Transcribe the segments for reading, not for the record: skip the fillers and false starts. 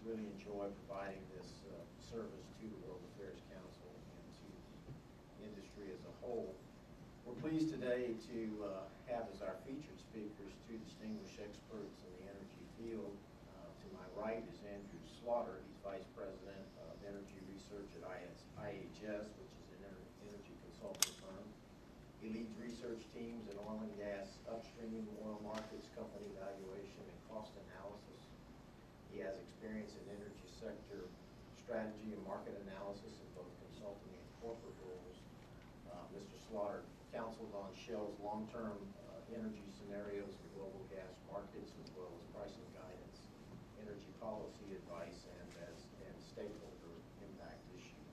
really enjoy providing this service to the World Affairs Council and to the industry as a whole. We're pleased today to have as our featured speakers two distinguished experts in the energy field. To my right is Andrew Slaughter. He's Vice President of Energy Research at IHS, which is an energy consulting firm. He leads research teams in oil and gas upstream, oil markets, company valuation, and cost analysis. He has experience in energy sector strategy and market analysis in both consulting and corporate roles. Mr. Slaughter counsels on Shell's long-term energy scenarios for global gas markets, as well as pricing guidance, energy policy advice, and stakeholder impact issues.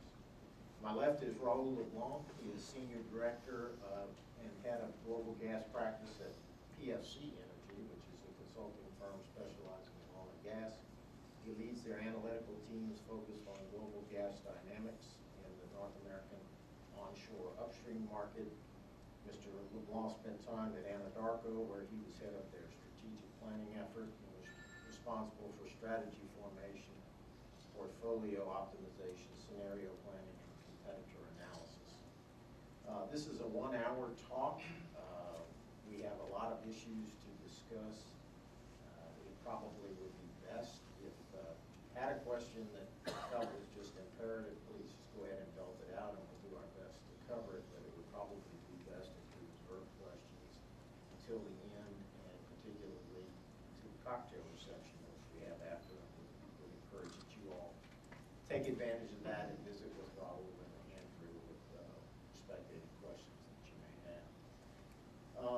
To my left is Raoul LaBlanc. He is Senior Director and Head of Global Gas Practice at PFC Energy, which is a consulting firm specializing in oil and gas. He leads their analytical teams focused on global gas dynamics in the North American onshore upstream market. Mr. LeBlanc spent time at Anadarko, where he was head of their strategic planning effort and was responsible for strategy formation, portfolio optimization, scenario planning, and competitor analysis. This is a 1-hour talk. We have a lot of issues to discuss. It probably would be best if you had a question that you felt was just imperative, please just go ahead and belt it out and we'll do our best to cover it, but it would probably be best if you reserve questions until the end, and particularly to the cocktail reception which we have after. We would encourage that you all take advantage of that and visit with Raoul and Andrew with respect to any questions that you may have.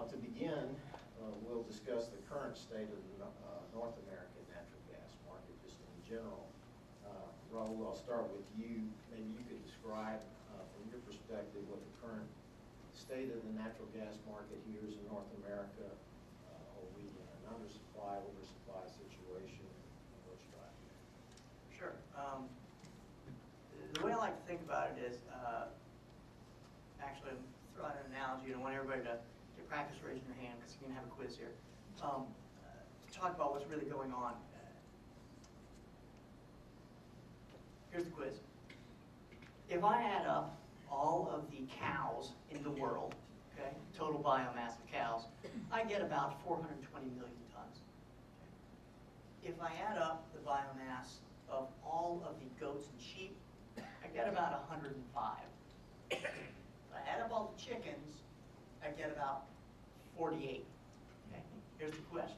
To begin, we'll discuss the current state of the North American natural gas market just in general. Raoul, I'll start with you. Maybe you could describe from your perspective what the current state of the natural gas market here is in North America. Are we in an undersupply, oversupply situation? And what's driving it? Sure. The way I like to think about it is, actually, I'm throwing an analogy, and I want everybody to practice raising your hand because you're going to have a quiz here. To talk about what's really going on. Here's the quiz. If I add up all of the cows in the world, okay, total biomass of cows, I get about 420 million tons. Okay. If I add up the biomass of all of the goats and sheep, I get about 105. If I add up all the chickens, I get about 48. Okay. Here's the question.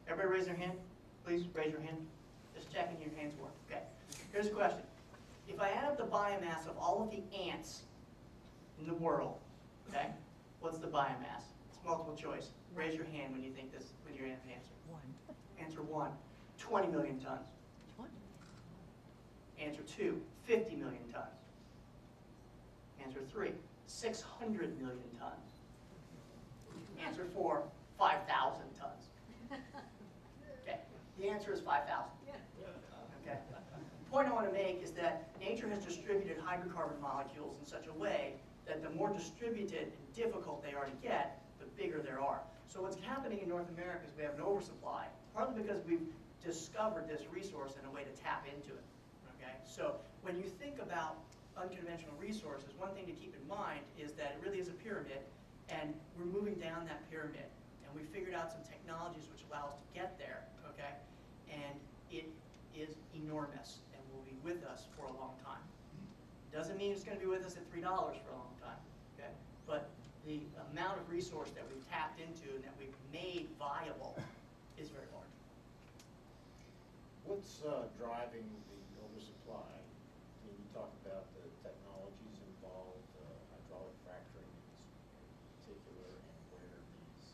Everybody raise their hand? Please raise your hand. Just checking your hands work. Okay. Here's the question. If I add up the biomass of all of the ants in the world, okay, what's the biomass? It's multiple choice. Raise your hand when you think this, when you have an answer. 1. Answer 1, 20 million tons. 20. Answer 2, 50 million tons. Answer 3, 600 million tons. Answer 4, 5,000 tons. Okay, the answer is 5,000. Okay. The point I want to make is that nature has distributed hydrocarbon molecules in such a way that the more distributed and difficult they are to get, the bigger there are. So what's happening in North America is we have an oversupply, partly because we've discovered this resource and a way to tap into it. Okay? So when you think about unconventional resources, one thing to keep in mind is that it really is a pyramid, and we're moving down that pyramid. And we figured out some technologies which allow us to get there, okay? And it is enormous and will be with us for a long time. Doesn't mean it's going to be with us at $3 for a long time, okay? But the amount of resource that we've tapped into and that we've made viable is very large. What's driving the oversupply? Can you talk about the technologies involved, hydraulic fracturing in particular, and where these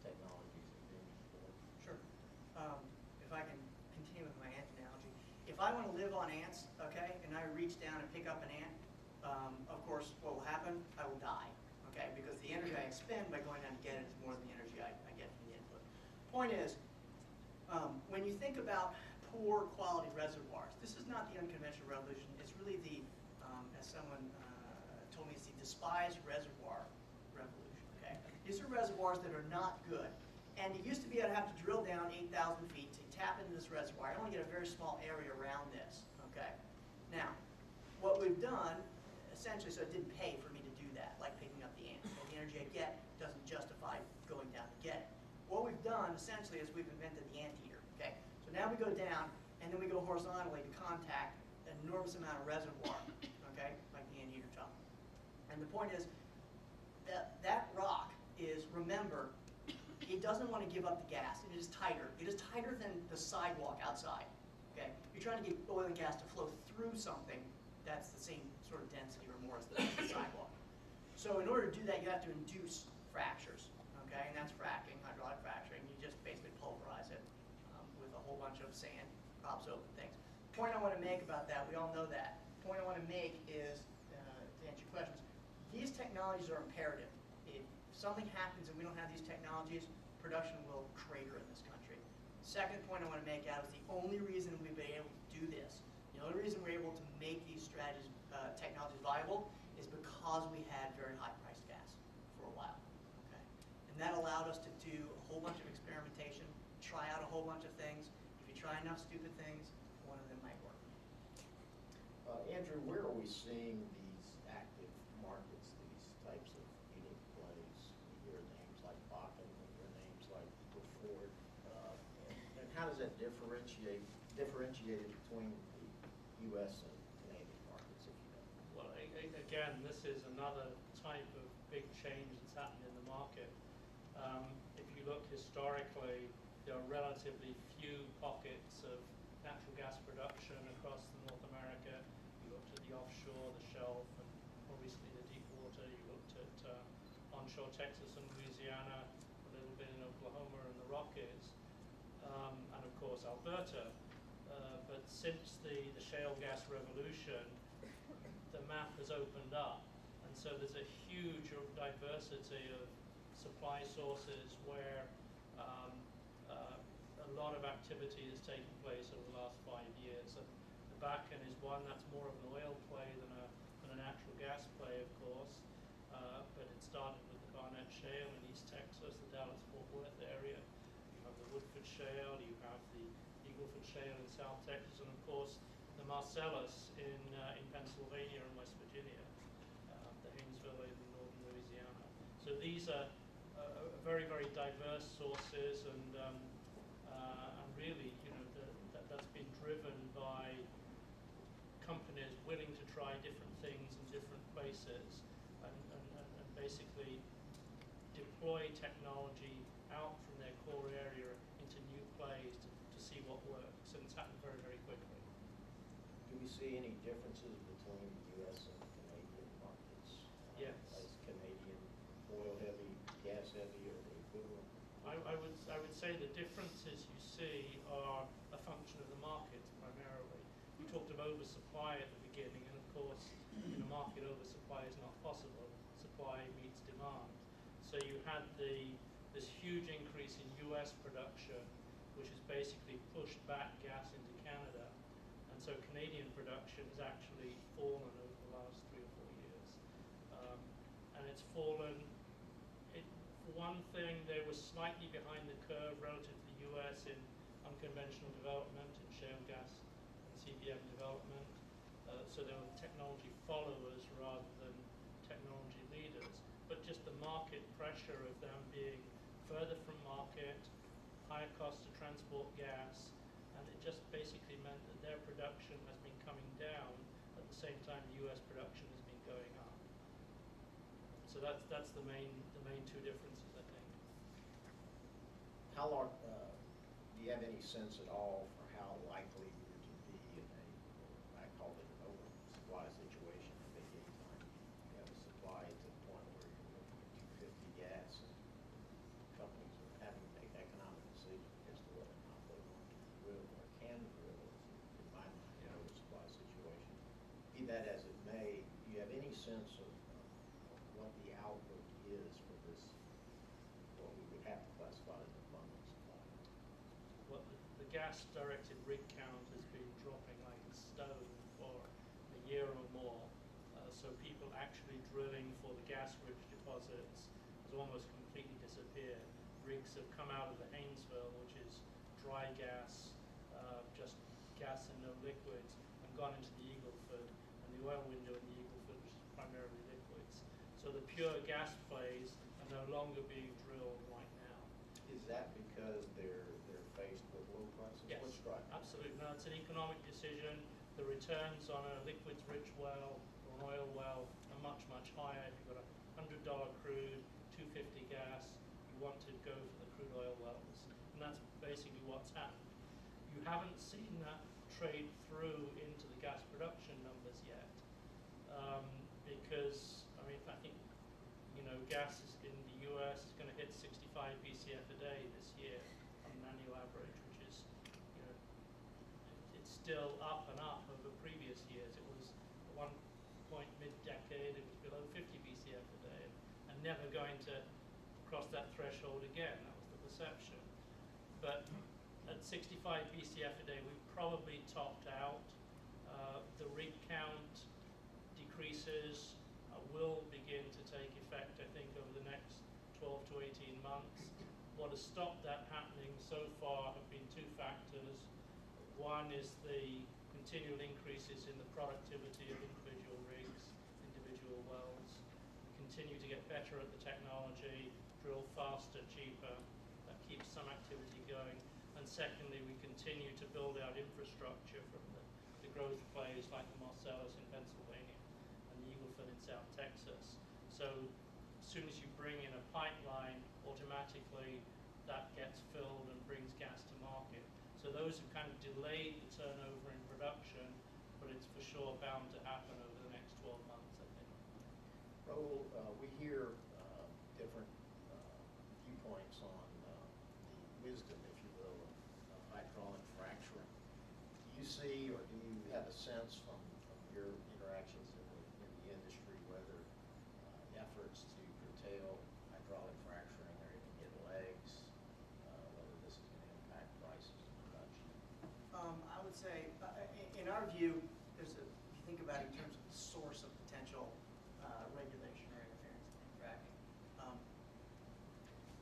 technologies are being employed? Sure. If I can continue with my ant analogy. If I want to live on ants, okay, and I reach down and pick up an ant, of course, what will happen? I will die, okay, because the energy I expend by going down to get it is more than the energy I get from the input. Point is, when you think about poor quality reservoirs, this is not the unconventional revolution. It's really the, as someone told me, it's the despised reservoir revolution. Okay, these are reservoirs that are not good, and it used to be I'd have to drill down 8,000 feet to tap into this reservoir. I only get a very small area around this, okay? Now, what we've done, essentially, so it didn't pay for me to do that, like picking up the ant. The energy I get doesn't justify going down to get it. What we've done, essentially, is we've invented the anteater, okay? So now we go down, and then we go horizontally to contact an enormous amount of reservoir, okay, like the anteater top. And the point is, that rock is, remember, it doesn't want to give up the gas. It is tighter. It is tighter than the sidewalk outside, okay? You're trying to get oil and gas to flow through something that's the same sort of density or more as the sidewalk. So in order to do that, you have to induce fractures, okay? And that's fracking, hydraulic fracturing. You just basically pulverize it with a whole bunch of sand, props open things. Point I want to make about that, we all know that. Point I want to make is, to answer your questions, these technologies are imperative. If something happens and we don't have these technologies, production will crater in this country. Second point I want to make out is the only reason we've been able to do this, the only reason we're able to make these strategies, technologies viable is because we had very high-priced gas for a while. Okay? And that allowed us to do a whole bunch of experimentation, try out a whole bunch of things. If you try enough stupid things, one of them might work. Andrew, where are we seeing these active markets, these types of unique plays? We hear names like Bakken, we hear names like Ford, and how does that differentiate it between the U.S. and Canadian markets, if you know? Well, again, this is another type of big change that's happened in the market. If you look historically, there are relatively few pockets of natural gas production across North America. You looked at the offshore, the shelf, and more recently the deep water. You looked at onshore Texas and Louisiana, a little bit in Oklahoma and the Rockies, and of course Alberta. But since the shale gas revolution, the map has opened up, and so there's a huge diversity of supply sources where a lot of activity has taken place over the last 5 years. And the Bakken is one that's more of an oil play than a natural gas play, of course, but it started with the Barnett Shale in East Texas, the Dallas-Fort Worth area. You have the Woodford Shale, you have the Eagleford Shale in South Texas, and of course the Marcellus in Pennsylvania and West Virginia, the Haynesville in northern Louisiana. So these are very, very diverse sources, and really, you know, that's been driven by companies willing to try different things in different places, and basically deploy technology out from their core area into new plays to see what works, and it's happened very, very quickly. Do we see any differences between the U.S. and Canadian markets? Yes. Is Canadian oil heavy, gas heavy, or the equivalent? I would say the differences you see are a function of the market primarily. We talked of oversupply at the beginning, and of course, in a market, oversupply is not possible. Supply meets demand. So you had this huge increase in U.S. production, which has basically pushed back gas into Canada, and so Canadian production has actually fallen over the last 3 or 4 years, and it's fallen. For one thing, they were slightly behind the curve relative to the U.S. in unconventional development, in shale gas and CBM development. So they were technology followers rather than technology leaders. But just the market pressure of them being further from market, higher cost to transport gas, and it just basically meant that their production has been coming down at the same time the U.S. production has been going up. So that's the main two differences, I think. How long, do you have any sense at all for how likely we're to be in I call it an oversupply situation at any time? You have a supply to the point where you're looking at 250 gas, and companies are having to make economic decisions as to whether or not they want to drill or can drill. In my mind, an oversupply situation. Be that as it may, do you have any sense of what the outlook is for this, what we would have to classify as an abundant supply? Well, the gas-directed rig count has been dropping like a stone for a year or more. So people actually drilling for the gas-rich deposits has almost completely disappeared. Rigs have come out of the Haynesville, which is dry gas, just gas and no liquids, and gone into the Eagleford and the oil window in the Eagleford, which is primarily liquids. So the pure gas plays are no longer being drilled right now. Is that because they're faced with low prices? Yes, What's driving that? absolutely. No, it's an economic decision. The returns on a liquids-rich well or an oil well are much, much higher. If you've got $100 crude, $250 gas, you want to go for the crude oil wells. And that's basically what's happened. You haven't seen that trade through into the gas production numbers yet. Because, I mean, I think, you know, gas is in the US is going to hit 65 BCF a day this year on an annual average, which is, you know, it's still up and up over previous years. It was at one point mid-decade, it was below 50 BCF a day, and never going to cross that threshold again. That was the perception. But at 65 BCF a day, we've probably topped out. The rig count decreases will begin to take effect, I think, over the next 12 to 18 months. What has stopped that happening so far have been two factors. One is the continual increases in the productivity of individual rigs, individual wells. We continue to get better at the technology, drill faster, cheaper. That keeps some activity going. And secondly, we continue to build out infrastructure from the growth plays like the Marcellus in Pennsylvania and the Eagleford in South Texas. So as soon as you bring in a pipeline, automatically that gets filled and brings gas to market. So those have kind of delayed the turnover in production, but it's for sure bound to happen over the next 12 months, I think. Raoul, we hear different viewpoints on the wisdom, if you will, of hydraulic fracturing. Do you see, or do you have a sense from your interactions in the industry whether efforts to curtail hydraulic fracturing are going to get legs, whether this is going to impact prices of production? I would say, in our view, if you think about it in terms of the source of potential regulation or interference in fracking,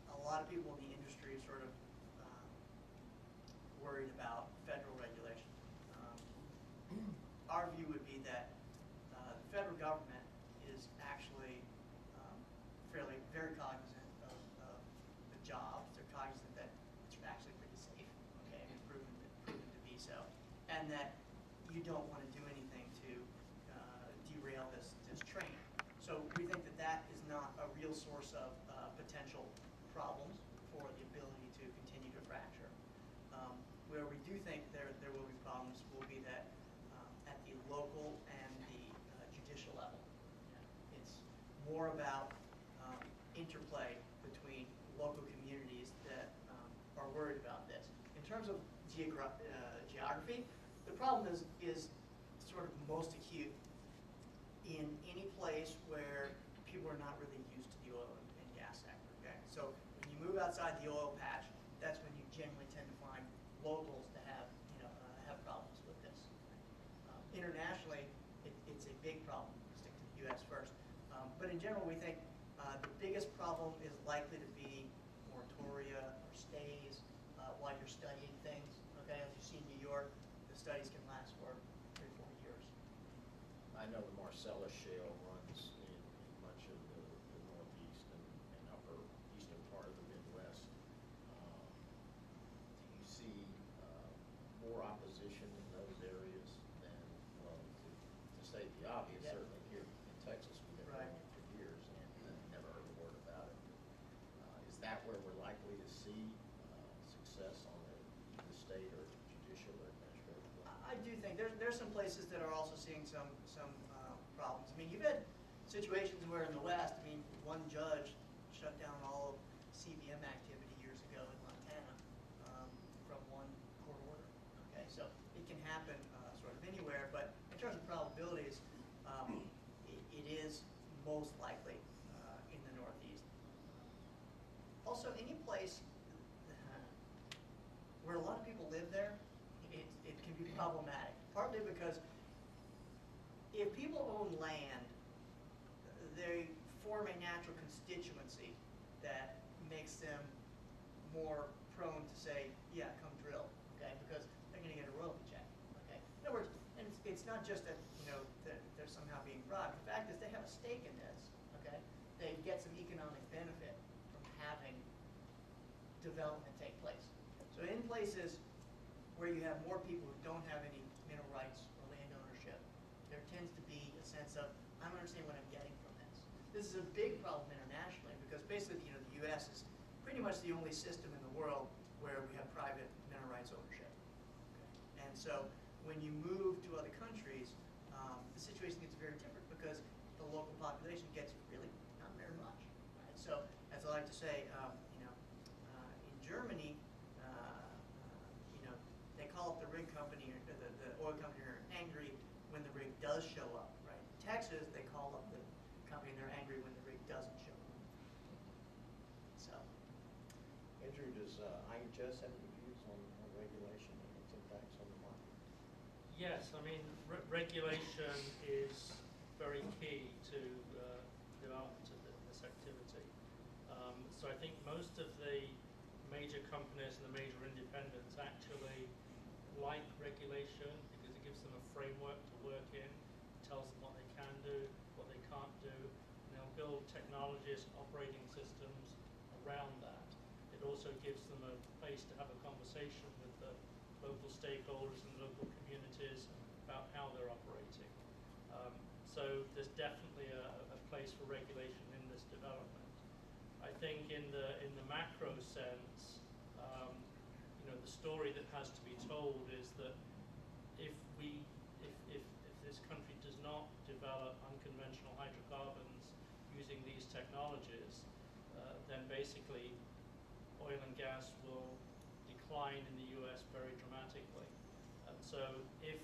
a lot of people in the industry are sort of worried about federal regulation. Our view would be that the federal government is actually very cognizant of the jobs. They're cognizant that it's actually pretty safe, okay, and proven to be so, and that you don't want to do anything to derail this train. So we think that that is not a real source of potential problems for the ability to continue to fracture. Where we do think there will be problems will be that at the local and the judicial level. It's more about interplay between local communities that are worried about this. In terms of geography, the problem is sort of most acute in any place where people are not really used to the oil and gas sector. Okay, so when you move outside the oil patch, that's when you generally tend to find locals to have have problems with this. Internationally, it's a big problem. Stick to the U.S. first, but in general, we think the biggest problem is likely to be moratoria or stays while you're studying things. Okay, as you see in New York, the studies can last for 3 or 4 years. I know the Marcellus shale runs in much of the northeast and upper eastern part of the Midwest. Do you see more opposition in those areas than, well, to state the obvious, Yeah. certainly here in Texas we've been Right. doing it for years and never heard a word about it. Is that where we're likely to see success on the state or judicial or administrative level? I do think there's some places that are also seeing some problems. I mean, you've had situations where in the West, I mean, one judge shut down all of CBM activity years ago in Montana from one court order. Okay, so it can happen sort of anywhere, but in terms of probabilities, it is most likely in the Northeast. Also, any place where a lot of people live there, it can be problematic. Partly because if people own land, they form a natural constituency that makes them more prone to say, yeah, come drill. not just that, they're somehow being robbed. The fact is they have a stake in this, okay? They get some economic benefit from having development take place. So in places where you have more people who don't have any mineral rights or land ownership, there tends to be a sense of, I don't understand what I'm getting from this. This is a big problem internationally because basically, the U.S. is pretty much the only system in the world where we have private mineral rights ownership. Okay? And so when you move to other countries, the situation gets very different because the local population gets really not very much. Right? So as I like to say, in Germany, they call up the rig company or the oil company are angry when the rig does show up. Right? In Texas, they call up the company and they're angry when the rig doesn't show up. So. Andrew, does IHS have any views on regulation and its impacts on the market? Yes, I mean, regulation is very key to development of this activity. So I think most of the major companies and the major independents actually like regulation because it gives them a framework to work in, tells them what they can do, what they can't do, and they'll build technologies, operating systems around that. It also gives them a place to have a conversation with the local stakeholders and local communities about how they're operating. So there's definitely a place for regulation in this development. I think in the macro sense, the story that has to be told is that if this country does not develop unconventional hydrocarbons using these technologies, then basically oil and gas will decline in the US very dramatically. And so if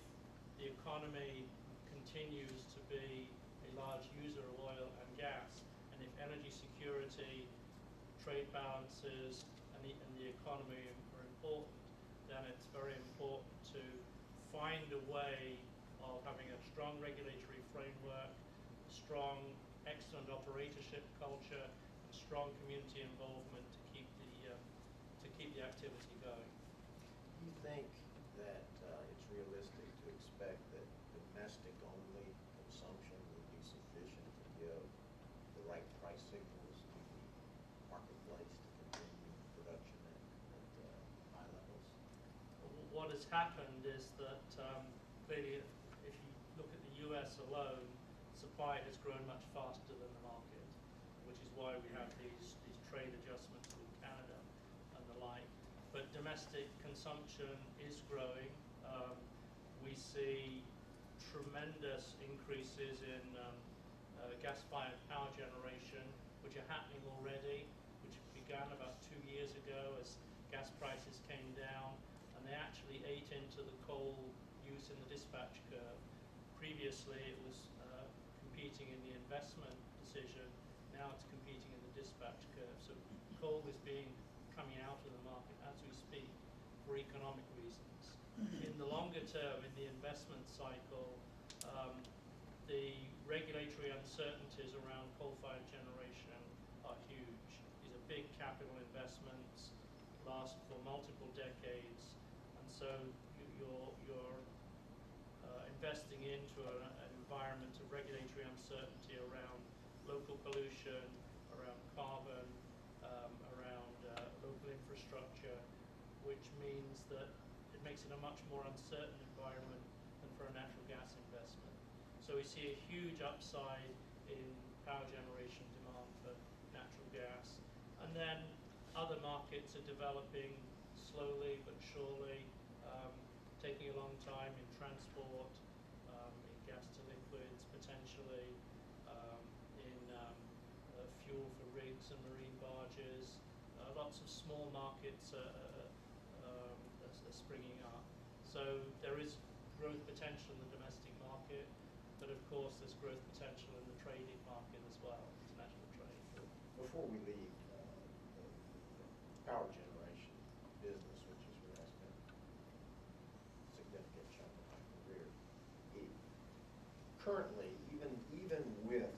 the economy continues to be a large user of oil and gas, and if energy security, trade balances, and the economy are important, then it's very important to find a way of having a strong regulatory framework, strong, excellent operatorship culture, and strong community involvement to keep the activity going. Do you think that it's realistic to expect that domestic-only consumption would be sufficient to give the right price signals to the marketplace to continue production at high levels? What has happened is that clearly, if you look at the US alone, supply has grown much faster than the market, which is why we have these trade adjustments with Canada and the like. But domestic consumption is growing. We see tremendous increases in gas-fired power generation, which are happening already, which began about 2 years ago as gas prices came down, and they actually ate into the coal use in the dispatch curve. Previously, it was competing in the investment decision. Now it's competing in the dispatch curve. So coal is coming out of the market as we speak for economic reasons. In the longer term, in the investment cycle, the regulatory uncertainties around coal-fired generation are huge. These are big capital investments, last for multiple decades, and so you're investing into an environment of regulatory uncertainty around local pollution, around carbon, around local infrastructure, which means that it makes it a much more uncertain environment than for a natural gas investment. So we see a huge upside in power generation demand for natural gas. And then other markets are developing slowly but surely, taking a long time in transport, in gas to liquids potentially, in fuel for rigs and marine barges. Lots of small markets are springing up. So there is growth potential in the domestic market, but of course there's growth potential in the trading market as well, international trade. Before we leave the power generation business, which is where I spent a significant chunk of my career, currently, even with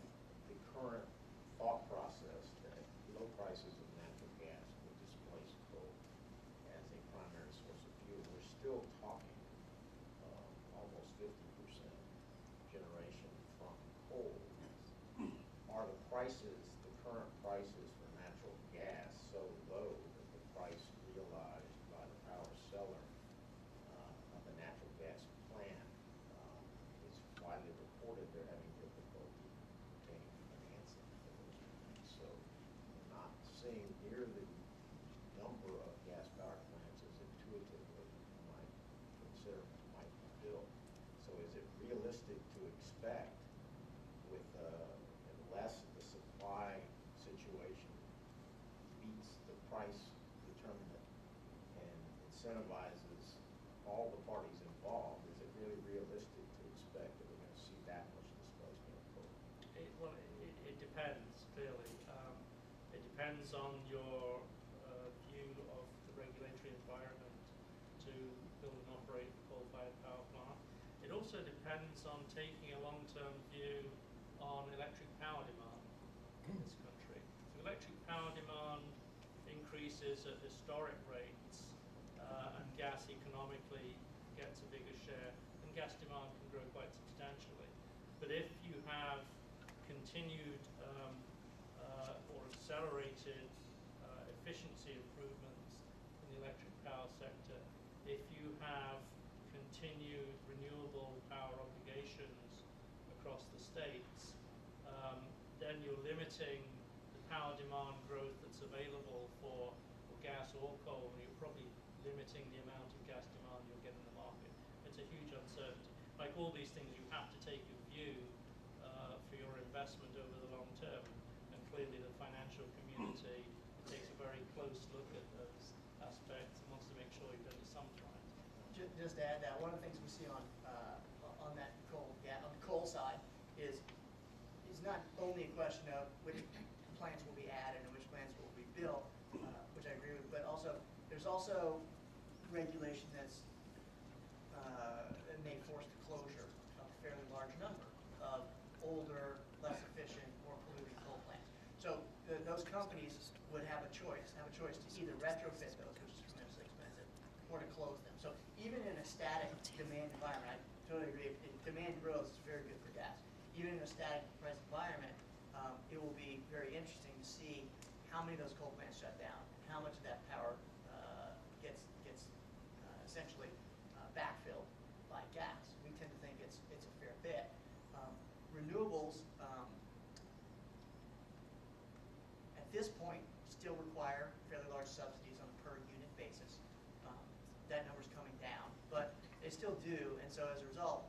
the current thought process that low prices of natural gas will displace coal as a primary source of fuel, we're still talking almost 50% the current prices for natural gas so low that the price realized by the power seller of the natural gas plant is widely reported they're having difficulty obtaining financing for those plants. So we're not seeing near the number of gas power plants as intuitively you might consider might be built. So is it realistic to expect with unless the supply situation beats the price determinant and incentivizes all the parties involved, is it really realistic to expect that we're going to see that much displacement occur? It depends, clearly. It depends on your view of the regulatory environment to build and operate a coal-fired power plant. It also depends on taking a long-term view on electric power demand in this country. So electric power demand increases at historic rates, and gas economically gets a bigger share, and gas demand can grow quite substantially. But if you have continued or accelerated efficiency improvements in the electric power sector, if you have continued renewable power obligations across the states, then you're limiting the power demand growth that's available for gas or coal, and you're probably limiting the amount of gas demand you'll get in the market. It's a huge uncertainty. Like all these things, you have to take a view for your investment over the long term, and clearly the financial community takes a very close look at those aspects and wants to make sure you've done it sometimes. Just to add that, one of the things we see on that coal, on the coal side is not only a question of which plants will be added and which plants will be built, which I agree with, but also there's also regulation that may force the closure of a fairly large number of older, less efficient, more polluting coal plants. So those companies would have a choice to either retrofit those, which is tremendously expensive, or to close them. So even in a static demand environment, I totally agree, if demand grows, it's very good for gas. Even in a static price environment, it will be very interesting to see how many of those coal plants shut down, and how much of that power gets essentially backfilled by gas. We tend to think it's a fair bit. Renewables, at this point, still require fairly large subsidies on a per unit basis. That number's coming down, but they still do, and so as a result,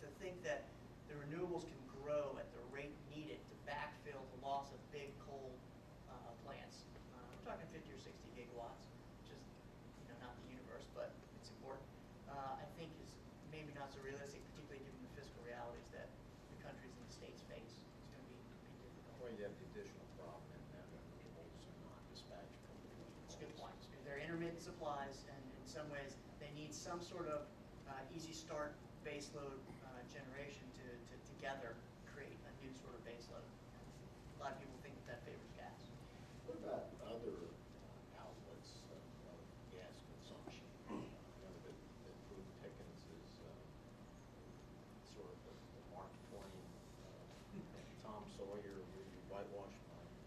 to think that the renewables can grow at the rate needed to backfill the loss of big coal plants. We're talking 50 or 60 gigawatts, which is not the universe, but it's important. I think is maybe not so realistic, particularly given the fiscal realities that the countries and the states face. It's going to be difficult. Well, you have the additional problem in that renewables are not dispatchable. It's a good point. They're intermittent supplies, and in some ways, they need some sort of easy start baseload generation to together create a new sort of baseload. A lot of people think that favors gas. What about other outlets of gas consumption? I know that Bruce Pickens is sort of the Mark Twain, Tom Sawyer, where you whitewash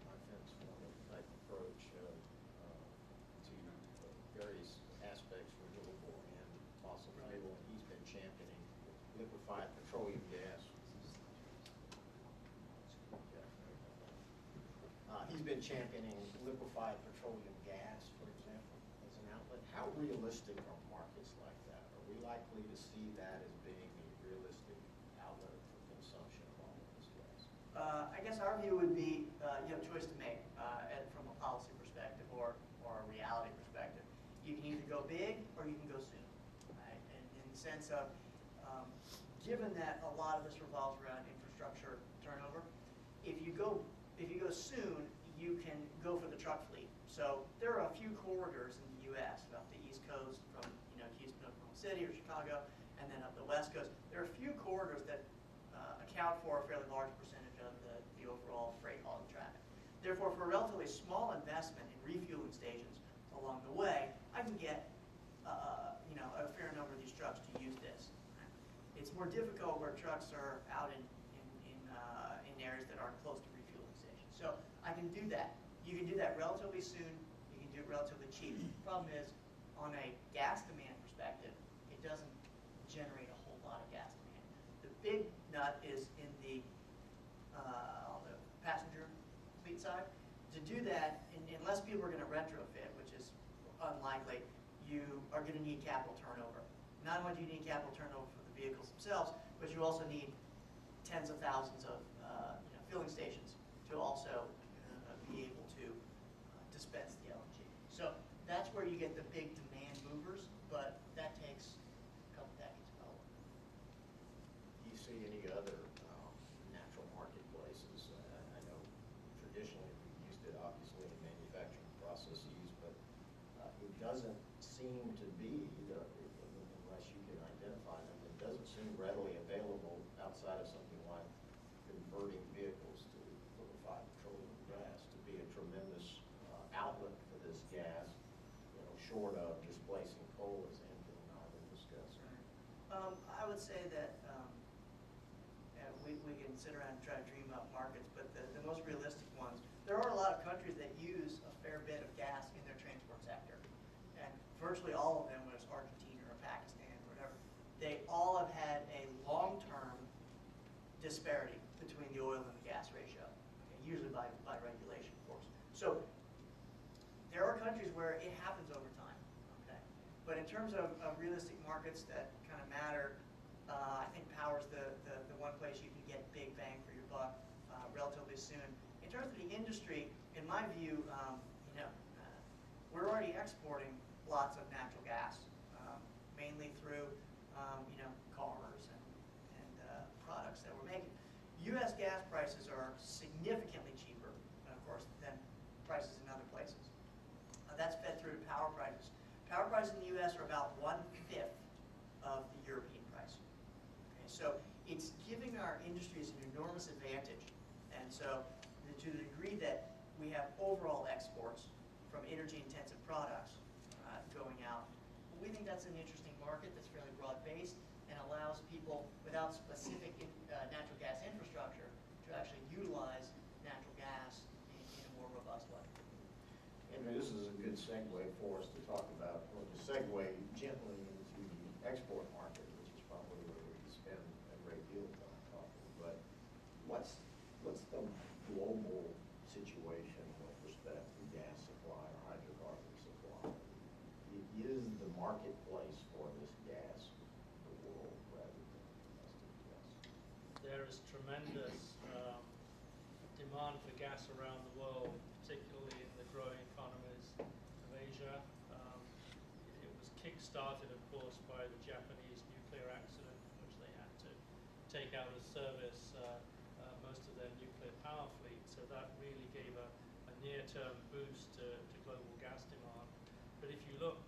my fence formula type approach to various aspects, renewable and fossil fuel, and he's been championing liquefied petroleum gas. He's been championing liquefied petroleum gas, for example, as an outlet. How realistic are markets like that? Are we likely to see that as being a realistic outlet for consumption of all of this gas? I guess our view would be you have a choice to make from a policy perspective or a reality perspective. You can either go big or you can go soon, right? And in the sense of given that a lot of this revolves around infrastructure turnover, if you go soon, you can go for the truck fleet. So there are a few corridors in the U.S. up the East Coast from Houston, Oklahoma City, or Chicago, and then up the West Coast. There are a few corridors that account for a fairly large percentage of the overall freight hauling traffic. Therefore, for a relatively small investment in refueling stations along the way, I can get a fair number of these trucks to use this. It's more difficult where trucks are out in areas that aren't close to refueling So I can do that. You can do that relatively soon. You can do it relatively cheap. Problem is, on a gas demand perspective, it doesn't generate a whole lot of gas demand. The big nut is in on the passenger fleet side. To do that, unless people are going to retrofit, which is unlikely, you are going to need capital turnover. Not only do you need capital turnover for the vehicles themselves, but you also need tens of thousands of filling stations to also be able to dispense the LNG. So that's where you get the big demand movers, but that takes a couple decades probably. Do you see any other natural marketplaces? I know traditionally we used it obviously in manufacturing processes, but it doesn't seem to be, unless you can identify them, it doesn't seem readily available outside of something like converting vehicles to liquefied petroleum gas to be a tremendous outlet for this gas, short of displacing coal, as Anthony and I have discussed. I would say that we can sit around and try to dream up markets, but the most realistic ones, there are a lot of countries that use a fair bit of gas in their transport sector. And virtually all of them, whether it's Argentina or Pakistan or whatever, they all have had a long-term disparity between the oil and the gas ratio, okay, usually by regulation, of course. So there are countries where it happens over time, okay? But in terms of realistic markets that kind of matter, I think power's the one place you can get big bang for your buck relatively soon. In terms of the industry, in my view, we're already exporting lots of natural gas, mainly through cars and products that we're making. U.S. gas prices are significantly cheaper, of course, than prices in other places. That's fed through to power prices. Power prices in the U.S. are about 1/5 of the European price. Okay, so it's giving our industries an enormous advantage. And so to the degree that we have overall exports from energy-intensive products going out, we think that's an interesting market that's fairly broad-based and allows people without specific natural gas infrastructure to actually utilize natural gas in a more robust way. Andrew, this is a good segue for us to talk about, or to segue gently into the export market, which is probably where we spend a great deal of time talking. But what's the global situation with respect to gas supply or hydrocarbon supply? Is the marketplace for this gas the world rather than domestic gas? There is tremendous demand for gas around the world, particularly in the growing economies of Asia. It was kick-started, of course, by the Japanese nuclear accident, in which they had to take out of service most of their nuclear power fleet. So that really gave a near-term boost to global gas demand. But if you look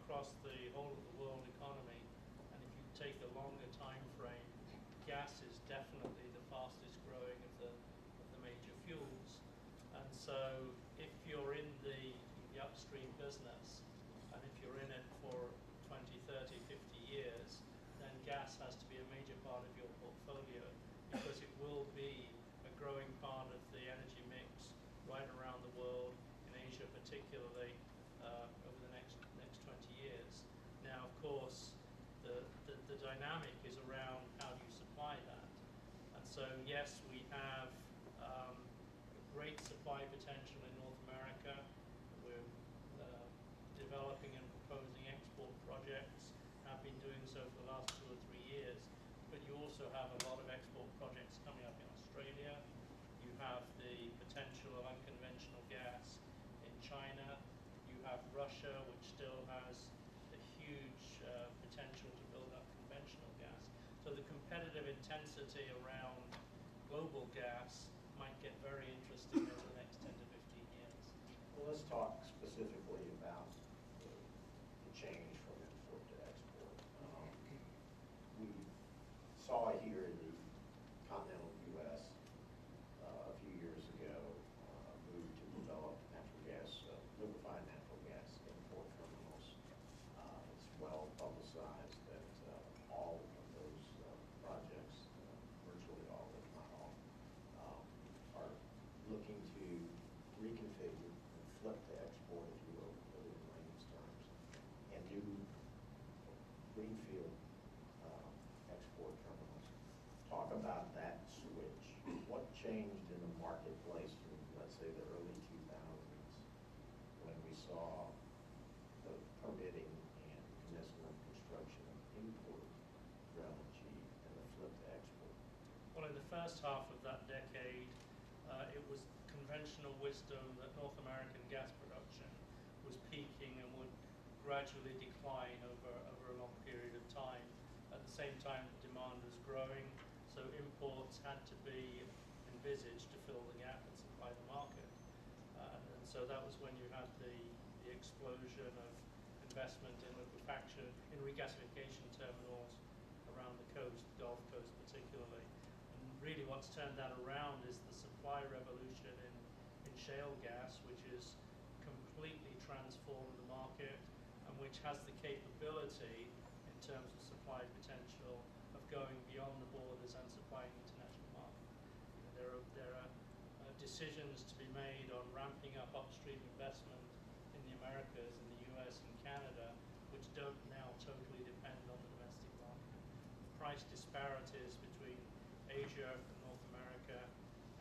across the whole of the world economy, and if you take a longer time frame, gas is definitely the fastest growing of the major fuels. And so if you're in the upstream business, and if you're in it for 20, 30, 50 years, then gas has to be a major part of your portfolio, because it will be a growing part of the energy mix right around the world, in Asia particularly, over the next 20 years. Now, of course, the dynamic is around how do you supply that. And so, yes, we have great supply potential in North America. We're developing and proposing export projects, have been doing so for the last 2 or 3 years. But you also have a lot of export projects coming up in Australia. You have the potential of unconventional gas in China. You have Russia, which still has a huge potential to build up conventional gas. So the competitive intensity around global gas might get very interesting over the next 10 to 15 years. Well, let's talk specifically about the change from import to export. We saw here in the continental U.S. A few years ago a move to develop natural gas, liquefied natural gas import terminals. It's well publicized that all of those projects, virtually all, if not all, are looking to first half of that decade, it was conventional wisdom that North American gas production was peaking and would gradually decline over a long period of time. At the same time, demand was growing, so imports had to be envisaged to fill the gap and supply the market. And so that was when you had the explosion of investment in liquefaction, in regasification terminals around the coast, the Gulf Coast particularly. And really what's turned that around is the supply revolution in shale gas, which has completely transformed the market and which has the capability in terms of supply potential of going beyond the borders and supplying international market. There are decisions to be made on ramping up upstream investment in the Americas, in the US and Canada, which don't now totally depend on the domestic market. Price disparities between Asia and North America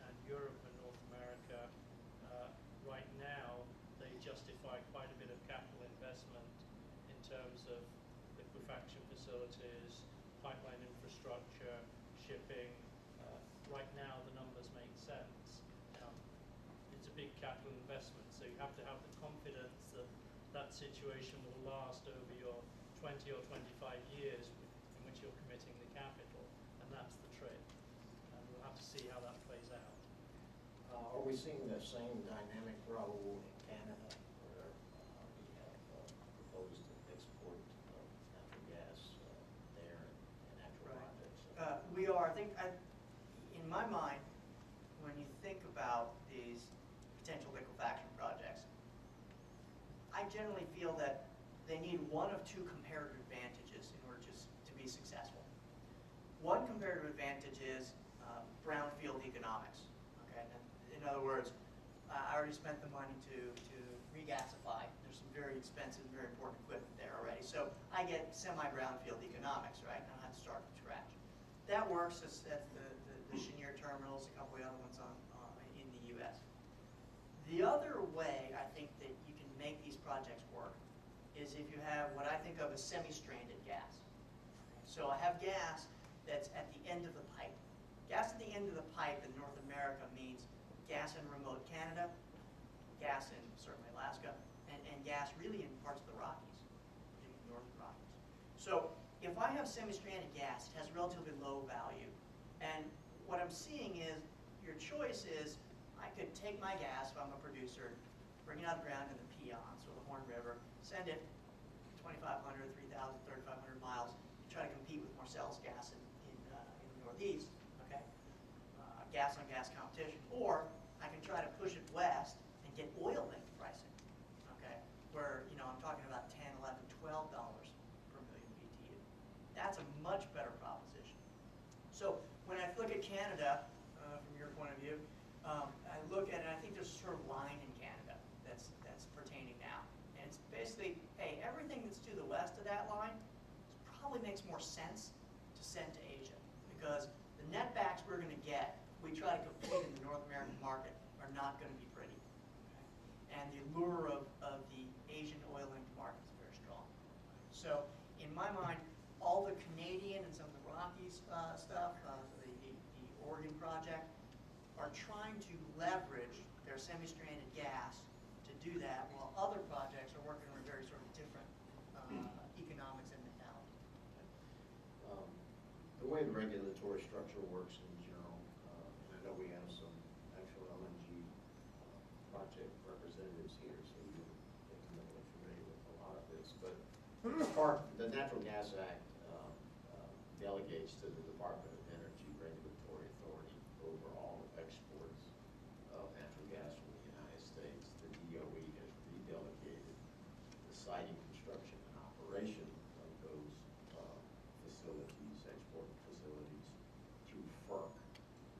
and Europe and North America, right now, they justify quite a bit of capital investment in terms of liquefaction facilities, pipeline infrastructure, shipping. Right now, the numbers make sense. Now, it's a big capital investment, so you have to have the confidence that that situation will last over your 20 or 25 years in which you're committing the capital, and that's the trick. And we'll have to see how that plays out. Are we seeing the same dynamic, Raoul, in Canada, where we have proposed export of natural gas there and natural projects? We are. I think, in my mind, when you think about these potential liquefaction projects, I generally feel that they need one of two comparative advantages in order to be successful. One comparative advantage is brownfield economics. Okay, and in other words, I already spent the money to regasify. There's some very expensive, very important equipment there already. So I get semi-brownfield economics, right? I don't have to start from scratch. That works at the Cheniere terminals, a couple of other ones in the U.S. The other way I think that you can make these projects work is if you have what I think of as semi-stranded gas. So I have gas that's at the end of the pipe. Gas at the end of the pipe in North America means gas in remote Canada, gas in certainly Alaska, and gas really in parts of the Rockies, the northern Rockies. So if I have semi-stranded gas, it has relatively low value. And what I'm seeing is your choice is I could take my gas if I'm a producer, bring it out of the ground in the Peons or the Horn River, send it 2,500, 3,000, 3,500 miles, try to compete with Marcellus gas in the Northeast, okay? Gas on gas competition. Or I can try to push it west and get oil linked pricing, okay? Where, I'm talking about $10, $11, $12 per million BTU. That's a much better proposition. So when I look at Canada, from your point of view, I look at it, and I think there's a sort of line in Canada that's pertaining now. And it's basically, hey, everything that's to the west of that line probably makes more sense to send to Asia, because the netbacks we're going to get, if we try to compete in the North American market, are not going to be pretty. Okay? And the allure of the Asian oil-linked market is very strong. So in my mind, all the Canadian and some of the Rockies stuff, the Oregon project, are trying to leverage their semi-stranded gas to do that, while other projects are working on a very sort of different economics and mentality. The way the regulatory structure works in general, and I know we have some actual LNG project representatives here, so you're definitely familiar with a lot of this, but the Natural Gas Act delegates to the Department of Energy Regulatory Authority over all exports of natural gas from the United States. The DOE has redelegated the siting, construction, and operation of those facilities, export facilities, to FERC.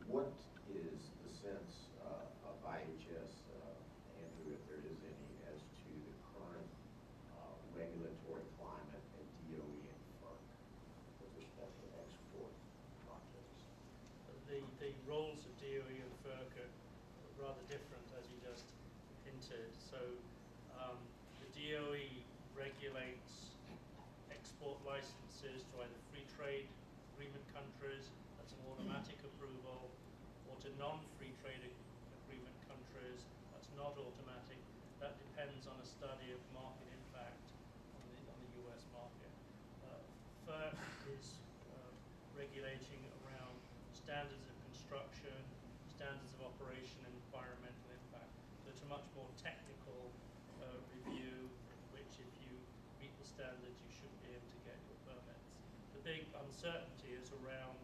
What is the sense of IHS, Andrew, if there is any, as to the current regulatory climate at DOE and FERC with respect to export projects? The roles of DOE and FERC are rather different, as you just hinted. So the DOE regulates export licenses to either free trade agreement countries, that's an automatic approval, to non-free trade agreement countries, that's not automatic. That depends on a study of market impact on the US market. FERC is regulating around standards of construction, standards of operation, and environmental impact. So it's a much more technical review, which if you meet the standards, you should be able to get your permits. The big uncertainty is around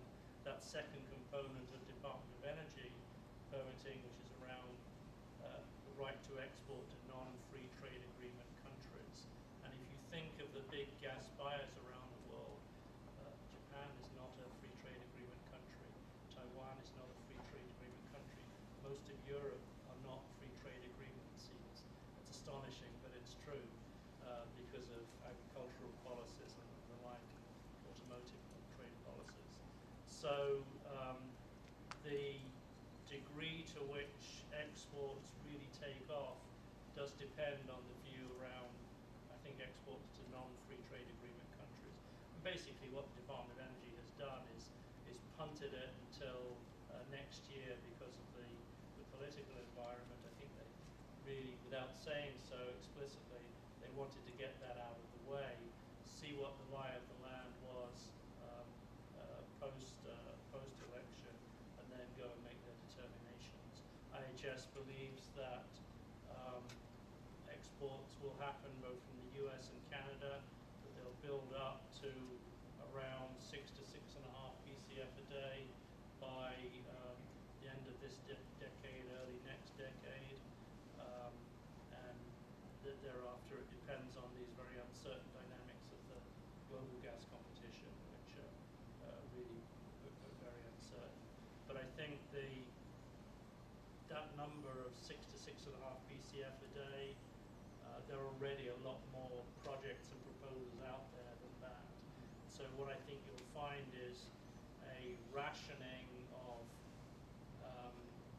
that second component of Department of Energy permitting, which is around the right to export to non-free trade agreement countries. And if you think of the big gas buyers around the world, Japan is not a free trade agreement country. Taiwan is not a free trade agreement country. Most of Europe are not free trade agreement seats. It's astonishing, but it's true because of agricultural policies and the like, automotive trade policies. So the degree to which exports really take off does depend on the view around, I think, exports to non-free trade agreement countries. And basically what the Department of Energy has done is punted it until next year because of the political environment. I think they really, without saying so explicitly, they wanted to get that out of the way, see what the lie of the land was post-election, and then go and make their determinations. IHS believes that exports will happen both from the US and Canada, that they'll build up to around 6 to 6.5 BCF a day by the end of this decade, early next decade, and thereafter it depends on these very uncertain dynamics of the global gas competition, which are really very uncertain. But I think that number of 6 to 6.5 BCF a day, there are already a lot more projects and proposals out there than that. So what I think you'll find is a rationing of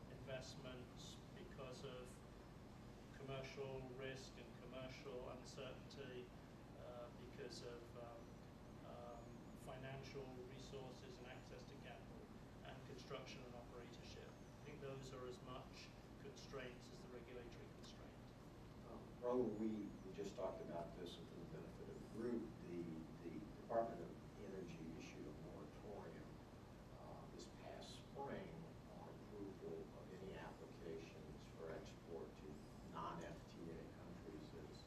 investments because of commercial risk and commercial uncertainty, because of financial resources and access to capital, and construction and operatorship. I think those are as much constraints as the regulatory constraints. Raoul, we just talked about this with the benefit of the group. The Department of Energy issued a moratorium this past spring on approval of any applications for export to non-FTA countries. As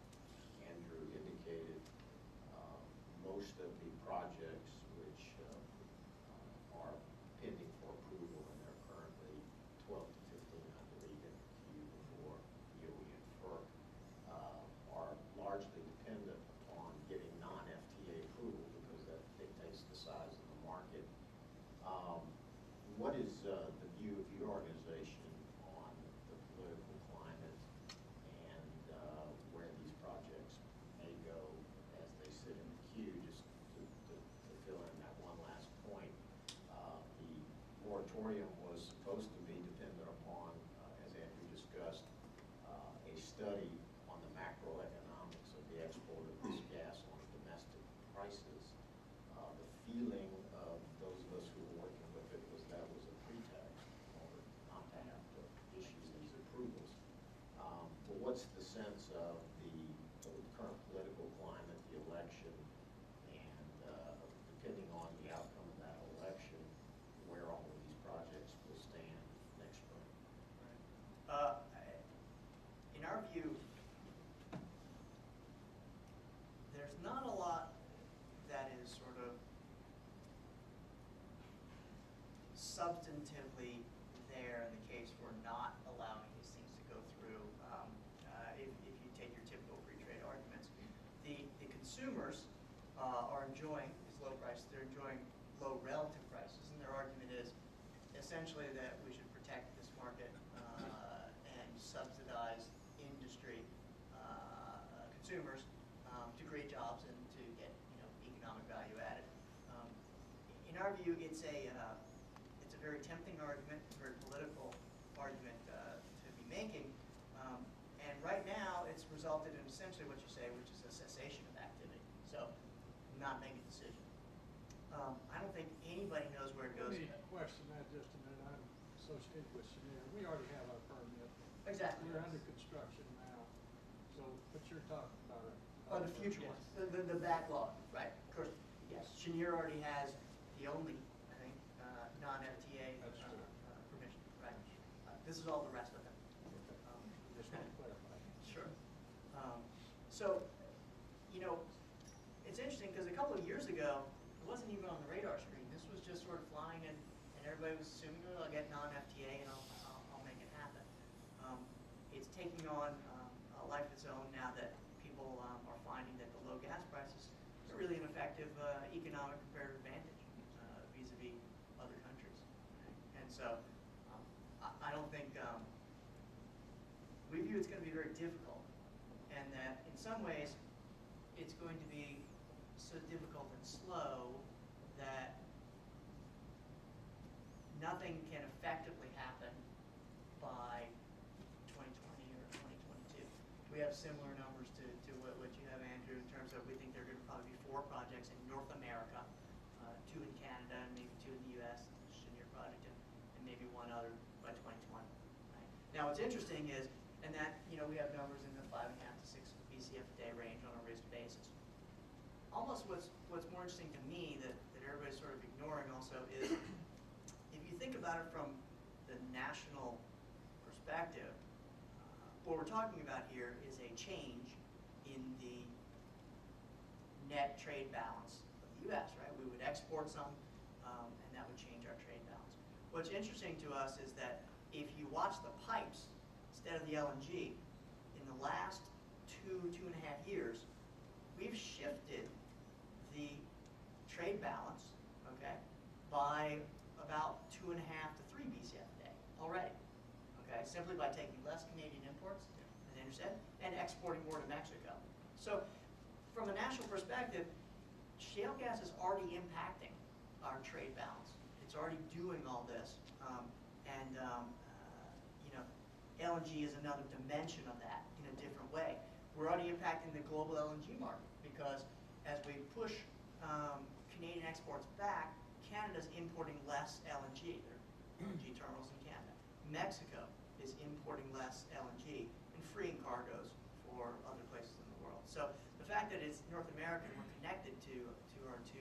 Andrew indicated, most of the projects which are pending for approval, and they're currently 12 to 15, I believe, in the queue before DOE and FERC, are largely dependent upon getting non-FTA approval because that dictates the size of the market. What is the view of your organization on the political climate and where these projects may go as they sit in the queue? Just to fill in that one last point, the moratorium was supposed to be dependent upon, as Andrew discussed, a study on the macroeconomics of the export of this gas on domestic prices. The feeling of those of us who were working with it was that was a pretext in order not to have to issue these approvals. But what's the sense of the current political climate, the election, and depending on the outcome of that election, where all of these projects will stand next spring? Right. In our view, there's not a lot that is sort of substantively there in the case for not allowing these things to go through. If you take your typical free trade arguments, the consumers are enjoying these low prices. They're enjoying low relative prices, and their argument is essentially that we should protect this market and subsidize industry, consumers, to create jobs and to get economic value added. In our view, it's a very tempting argument, a very political argument to be making, and right now it's resulted in essentially what you say, which is a cessation of activity. So, not make a decision. I don't think anybody knows where it goes. Let me question that just a minute. I'm so associated with Cheniere. We already have our permit. Exactly. We're under construction now. So, but you're talking about it. Oh, the future ones, the backlog, right, of course, yes. Cheniere already has the only, I think, non-FTA That's true. permission, right? This is all the rest of them. Just want to clarify. Sure. So, you know, it's interesting because a couple of years ago, it wasn't even on the radar screen. This was just sort of flying, and everybody was assuming, oh, I'll get non-FTA and I'll make it happen. It's taking on a life of its own now that people are finding that the low gas prices are really an effective economic comparative advantage vis-a-vis other countries. And so I don't think, we view it's going to be very difficult, and that in some ways it's going to be so difficult and slow that nothing can effectively happen by 2020 or 2022. We have similar numbers to what you have, Andrew, in terms of we think there are going to probably be 4 projects in North America, 2 in Canada, and maybe 2 in the U.S., the Cheniere project, and maybe 1 other by 2020. Right? Now, what's interesting is, and that, you know, we have numbers in the 5.5 to 6 BCF a day range on a risk basis. Almost what's more interesting to me that everybody's sort of ignoring also is, if you think about it from the national perspective, what we're talking about here is a change in the net trade balance of the U.S., right? We would export some, and that would change our trade balance. What's interesting to us is that if you watch the pipes instead of the LNG, in the last 2.5 years, we've shifted the trade balance, okay, by about 2.5 to 3 BCF a day already, okay, simply by taking less Canadian imports, as Andrew said, and exporting more to Mexico. So, from a national perspective, shale gas is already impacting our trade balance. It's already doing all this, you know, LNG is another dimension of that in a different way. We're already impacting the global LNG market because as we push Canadian exports back, Canada's importing less LNG. There are LNG terminals in Canada. Mexico is importing less LNG and freeing cargoes for other places in the world. So the fact that it's North American, we're connected to our 2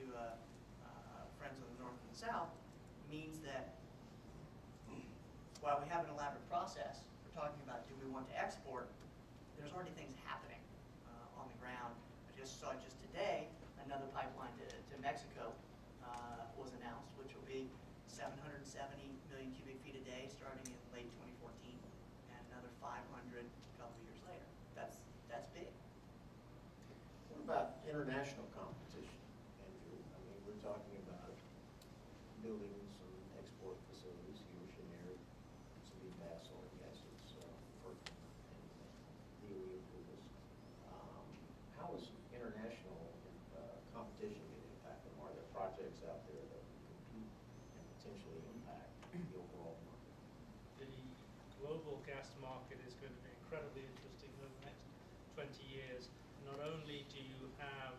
friends on the north and the south, means that while we have an elaborate process, we're talking about do we want to export, there's already things happening on the ground. I just saw just today another pipeline to Mexico was announced, which will be 770 million cubic feet a day starting in late 2014, and another 500 a couple of years later. That's big. What about international competition, Andrew? I mean, we're talking about building some export facilities here, Cheniere, Sabine Bass, or yes, it's FERC and DOE approvals. How is international competition going to impact them? Are there projects out there that will compete and potentially impact the overall market? The global gas market is going to be incredibly interesting over the next 20 years. Not only do you have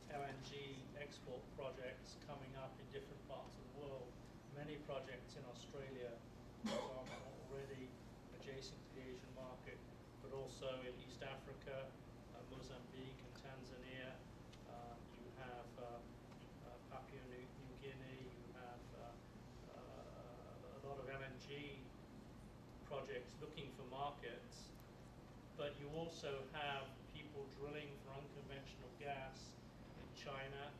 LNG export projects coming up in different parts of the world, many projects in Australia, for example, already adjacent to the Asian market, but also in East Africa, Mozambique and Tanzania. You have Papua New Guinea, you have a lot of LNG projects looking for markets, but you also have people drilling for unconventional gas in China,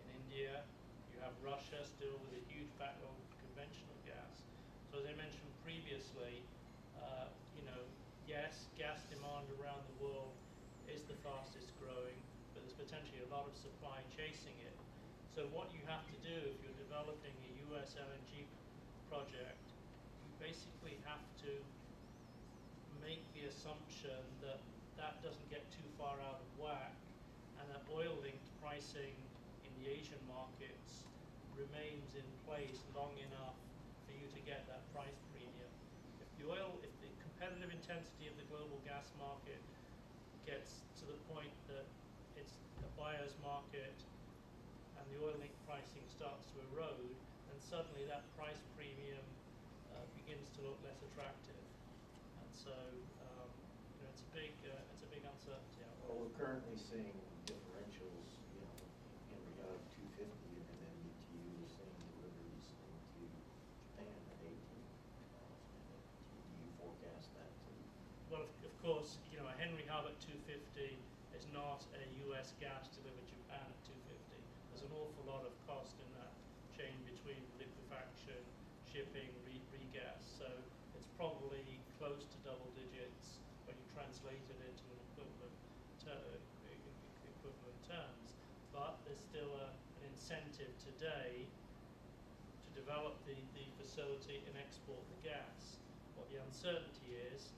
in India. You have Russia still with a huge backlog of conventional gas. So as I mentioned previously, you know, yes, gas demand around the world is the fastest growing, but there's potentially a lot of supply chasing it. So what you have to do if you're developing a US LNG project, you basically have to make the assumption that that doesn't get too far out of whack, and that oil-linked pricing in the Asian markets remains in place long enough for you to get that price premium. If the competitive intensity of the global gas market gets to the point that it's a buyer's market and the oil-linked pricing starts to erode, then suddenly that price premium to look less attractive. And so, it's a big uncertainty out there. Well, we're currently seeing differentials, Henry Hub 250, and then MBTU is seeing deliveries into Japan at 18. Do you forecast that too? Well, of course, a Henry Hub at 250 is not a US gas delivered to Japan at 250. There's an awful lot of cost in that chain between liquefaction, shipping, regas. So it's probably close to double digits when you translate it into an equivalent terms. But there's still an incentive today to develop the facility and export the gas. What the uncertainty is,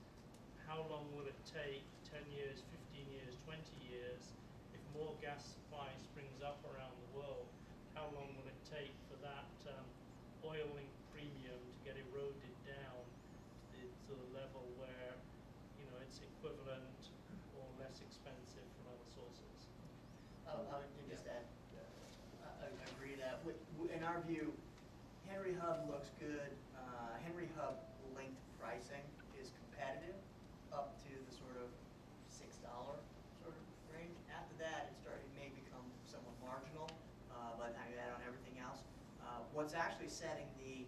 how long will it take, 10 years, 15 years, 20 years, if more gas supply springs up around the world, how long will it take for that oil link premium to get eroded down to the level where it's equivalent or less expensive from other sources? I would just add, I agree that in our view, Henry Hub looks good. Henry Hub linked pricing is competitive up to the sort of $6 sort of range. After that, it may become somewhat marginal, but I add on everything else. What's actually setting the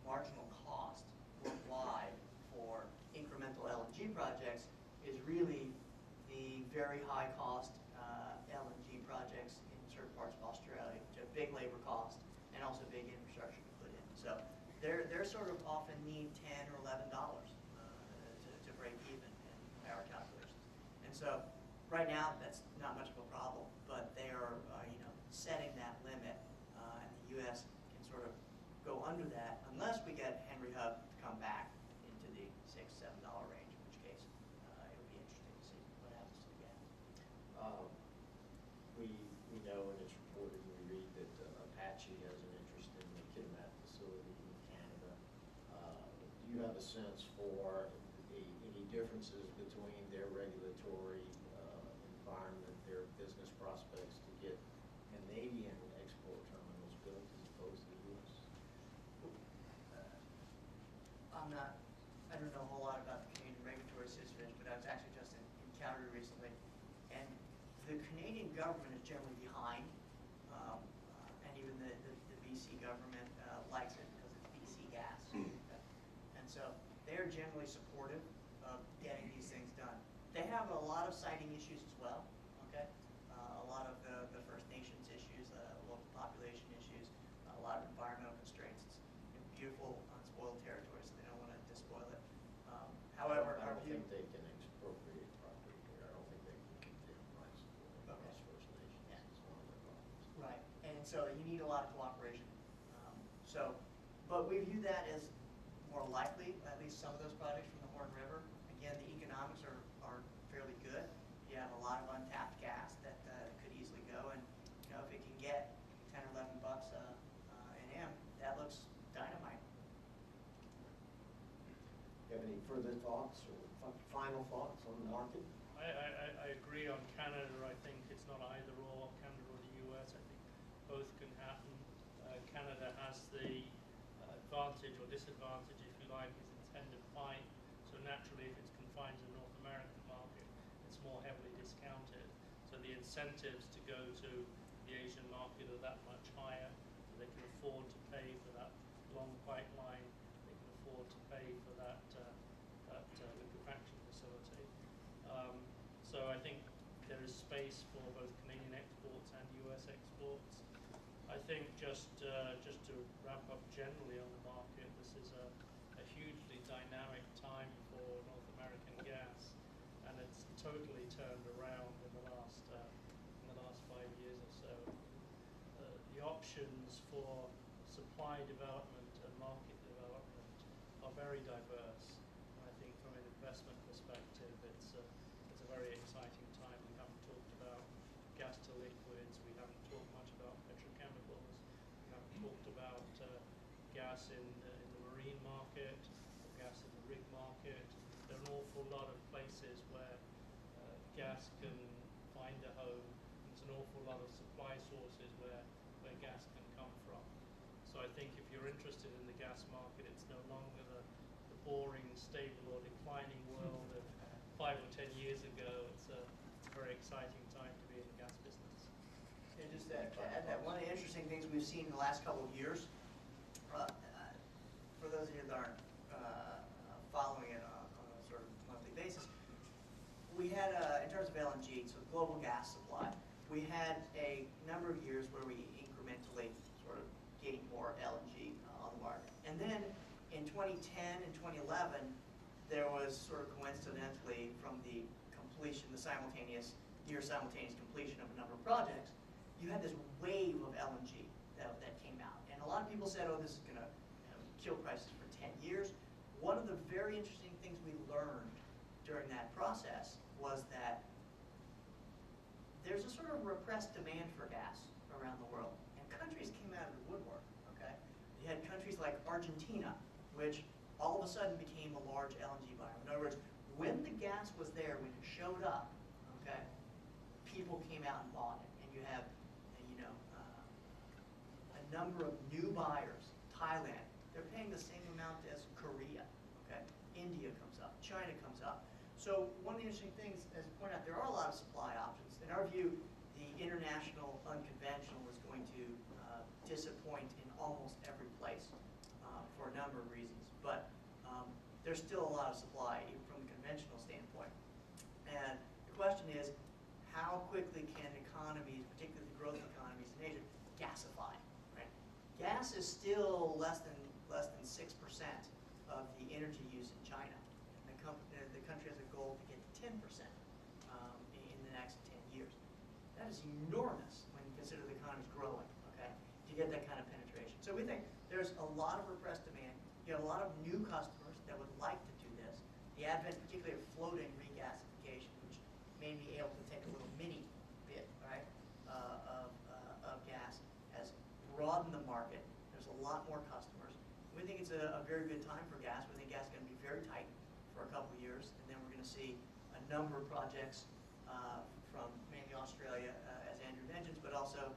marginal cost worldwide for incremental LNG projects is really the very high cost LNG projects in certain parts of Australia, which have big labor costs and also big infrastructure to put in. So they're sort of often need $10 or $11 to break even in our calculations. And so right now that's not much of a problem, but they are setting that limit, and the U.S. can sort of go under that unless we get Henry Hub to come back into the $6, $7 range, in which case it'll be interesting to see what happens to the gas. We know, and it's reported, we read that Apache has an interest in the Kitimat facility in Canada. Do you have a sense for any differences between their regulatory environment, their business prospects to get Canadian export terminals built as opposed to the U.S.? I don't know a whole lot about the Canadian regulatory system, but I was actually just in Calgary recently, and the Canadian government is generally behind, and even the BC government likes it because it's BC gas. And so they're generally supportive of getting these things done. They have a lot of siting issues as well, okay? A lot of the First Nations issues, local population issues, a lot of environmental constraints. It's beautiful, unspoiled territory, so they don't want to despoil it. However, I don't think they can expropriate property here. I don't think they can condemn rights across First Nations. Yeah. It's one of their problems. Right, and so you need a lot of cooperation. But we view that as more likely, at least some of those projects from the Horn River. Again, the economics are fairly good. You have a lot of untapped gas that could easily go, and if it can get 10 or 11 bucks an M, that looks dynamite. Do you have any further thoughts or final thoughts on the market? I agree on Canada. I think it's not either or, Canada or the US. I think both can happen. Canada has the advantage or disadvantage, if you like, is its end of pipe. So naturally, if it's confined to the North American market, it's more heavily discounted. So the incentives to go to the Asian market are that much higher. So they can afford to pay for that long pipeline. They can afford to pay for that liquefaction facility. So I think there is space for both Canadian exports and US exports. I think just to wrap up generally on the market, this is a hugely dynamic time for North American gas, and it's totally turned around in the last 5 years or so. The options for supply development and market development are very diverse. And I think from an investment perspective, it's a very exciting time. We haven't talked about gas to liquids. We haven't talked much about petrochemicals. We haven't talked about gas in the marine market, or gas in the rig market. There are an awful lot of places where gas can find a home. There's an awful lot of supply sources where gas can come from. So I think if you're interested in the gas market, it's no longer the boring, stable, or declining world of 5 or 10 years ago. It's a very exciting time to be in the gas business. And just to add that, one of the interesting things we've seen in the last couple of years, for those of you that aren't following it on a sort of monthly basis, we had, in terms of LNG, so global gas supply, we had a number of years where we incrementally sort of gained more LNG on the market. And then in 2010 and 2011, there was sort of coincidentally from the completion, the simultaneous completion of a number of projects, you had this wave of LNG that came out. And a lot of people said, oh, this is going to kill prices for 10 years. One of the very interesting things we learned during that process was that there's a sort of repressed demand for gas around the world. And countries came out of the woodwork, okay? You had countries like Argentina, which all of a sudden became a large LNG buyer. In other words, when the gas was there, when it showed up, okay, people came out and bought it. And you have, a number of new buyers. Thailand, they're paying the same amount as Korea, okay? India comes up, China comes up. So one of the interesting things, as I pointed out, there are a lot of supply options. In our view, the international unconventional is going to disappoint in almost every place for a number of reasons. But there's still a lot of supply even from the conventional standpoint. And the question is, how quickly can economies, particularly the growth economies in Asia, gasify? Right? Gas is still less than 6% of the energy use in China. And the country has a goal to get to 10% in the next 10 years. That is enormous when you consider the economy's growing. Okay, to get that kind of penetration. So we think there's a lot of repressed demand. You have a lot of new customers that would like to do this. The advent, particularly of floating regasification, which made me able to take a little mini bit, right, of gas, has broadened the market. There's a lot more customers. We think it's a very good time for gas. We think gas is going to be very tight for a couple of years, and then we're going to see a number of projects from mainly Australia, as Andrew mentions, but also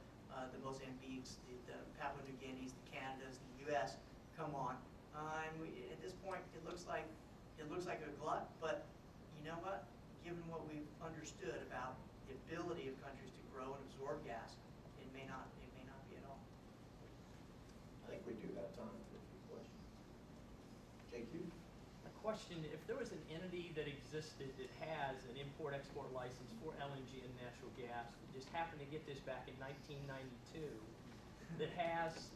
the Mozambiques, the Papua New Guineas, the Canadas, the U.S. come on. At this point, it looks like a glut, but you know what? Given what we've understood about the ability of countries to grow and absorb gas, it may not be at all. I think we do have time for a few questions. JQ? A question, if there was an entity that existed that has an import-export license for LNG and natural gas, that just happened to get this back in 1992, that has